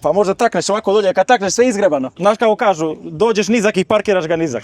Pa možda takneš ovako dolje, kad takneš sve izgrebano. Znaš kako kažu, dođeš nizak i parkiraš ga nizak.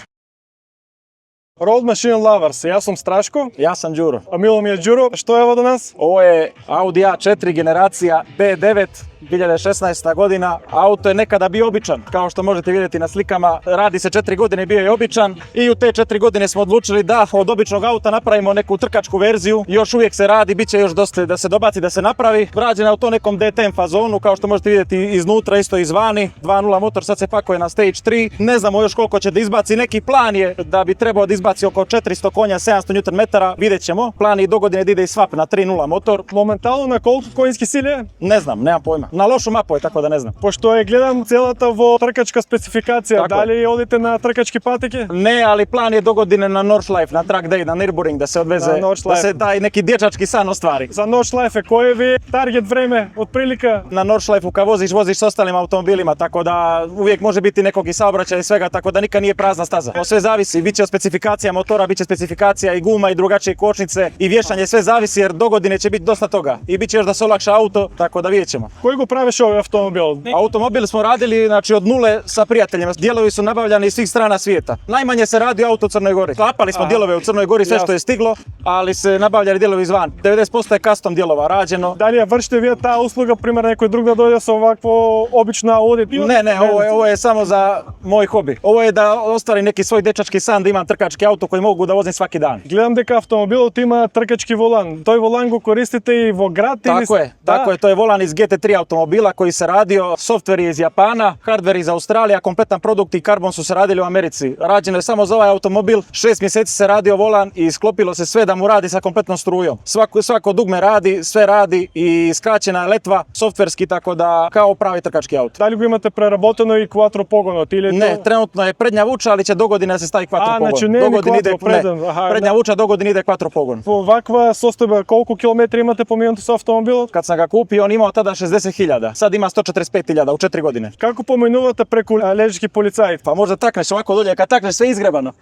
Road Machine Lovers, ja sam Straško, Ja sam Đuro. a Milo mi je Đuro. Što je ovo do nas? Ovo je Audi A4 generacija B9, 2016. godina. Auto je nekada bio običan, kao što možete vidjeti na slikama. Radi se 4 godine, bio je običan i u te 4 godine smo odlučili da od običnog auta napravimo neku trkačku verziju. Još uvijek se radi, bit će još dosta da se dobaci, da se napravi. Vrađena u to nekom DTM fazonu, kao što možete vidjeti iznutra, isto izvani. 2.0 motor, sad se pakuje na Stage 3. Ne znamo još koliko će da izbaci, neki plan je da bi trebao da izbaci oko 400 konja, 700 Nm, vidjet ćemo. Plan je dogodine da ide i swap na 3.0 motor. Momentalno na koliko konjski sile je? Ne znam, nemam pojma. Na lošu mapu je, tako da ne znam. Pošto je gledam celата во trkačka specifikacija, Tako da li odite na trkački patike? Ne, ali plan je dogodine na Nordschleife, na track day, na Nürburgring, da se odveze, Na Nordschleife. da se taj neki dječački san ostvari. Za Nordschleife, koje vi target vreme, otprilika? Na Nordschleifu kad voziš s ostalim automobilima, tako da uvijek može biti nekog i saobraćaja i svega, tako da nikad nije prazna staza. Sve zavisi, bit će od specifikacija motora, bit će specifikacija i guma i drugačije kočnice i vješanje, sve zavisi jer dogodine će biti dosta toga. I bit će još da se olakša auto, tako da vidjet ćemo. Koji go praviš ovaj automobil? Automobil smo radili znači od nule sa prijateljima. Dijelovi su nabavljani iz svih strana svijeta. Najmanje se radi auto u Crnoj Gori. Sklapali smo dijelove u Crnoj Gori, sve što je stiglo, ali se nabavljali dijelovi izvan. 90% je custom dijelova rađeno. Da li je vršite vi ta usluga, primjer nekoj drug da dođe sa ovakvo obična Audi? Ne, ovo je samo za moj hobi. Ovo je da ostvarim neki svoj dečački san, da imam trkački auto koji mogu da vozim svaki dan. Gledam дека автомобилот има тркачки волан. Тој волан го користите и во град или... Tako je, to je volan iz GT3 automobila koji se radio, softver je iz Japana, hardware iz Australije, kompletan produkt i karbon su se radili u Americi. Rađeno je samo za ovaj automobil, 6 mjeseci se radio volan i sklopilo se sve da mu radi sa kompletnom strujom. Svako dugme radi, sve radi i skraćena je letva, softverski, tako da kao pravi trkački auto. Дали го имате преработено и quattro погонот или Ne, trenutno je prednja vuča, ali će dogodine da se stavi quattro pogon. znači не ни quattro преден. Prednja vuča, dogodine ide quattro pogon. Во ваква состојба колку километри имате поминато со автомобилот? Kad sam ga kupio, on imao tada 60.000, sad ima 145.000 u 4 godine. Како поминувате преку лежички полицаи? Pa možda takneš ovako dolje, kad takneš sve izgrebano.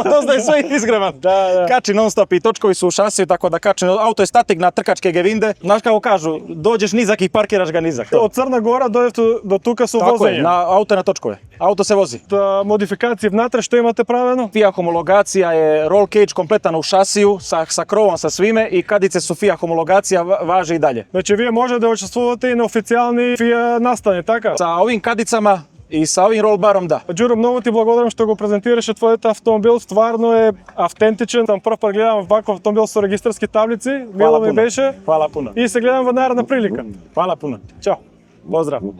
Doznaje sve izgrebano. Da. Kači non stop i točkovi su u šasiju, tako da kači. Auto je statik na trkačke gevinde. Znaš kako kažu, dođeš nizak i parkiraš ga nizak. Од Црна Гора дојдете до тука со Tako je, возење. auto je na točkove. Auto se vozi. Modifikacije внатре што имате правено? FIA homologacija je roll cage kompletan u šasiju, sa krovom, sa svime i kadice su FIA homologacija, važe i dalje. Значи вие може да учествувате и на официјални FIA настани, така? Sa ovim kadicama i sa ovim roll barom da. Đуро, многу ти благодарам што го презентираше твојот автомобил, стварно е автентичен. Сам прв пат гледам ваков автомобил со регистарски таблици, мило ми беше. Hvala puno. И се гледам во наредна прилика. Hvala puno. Ćao. Pozdrav.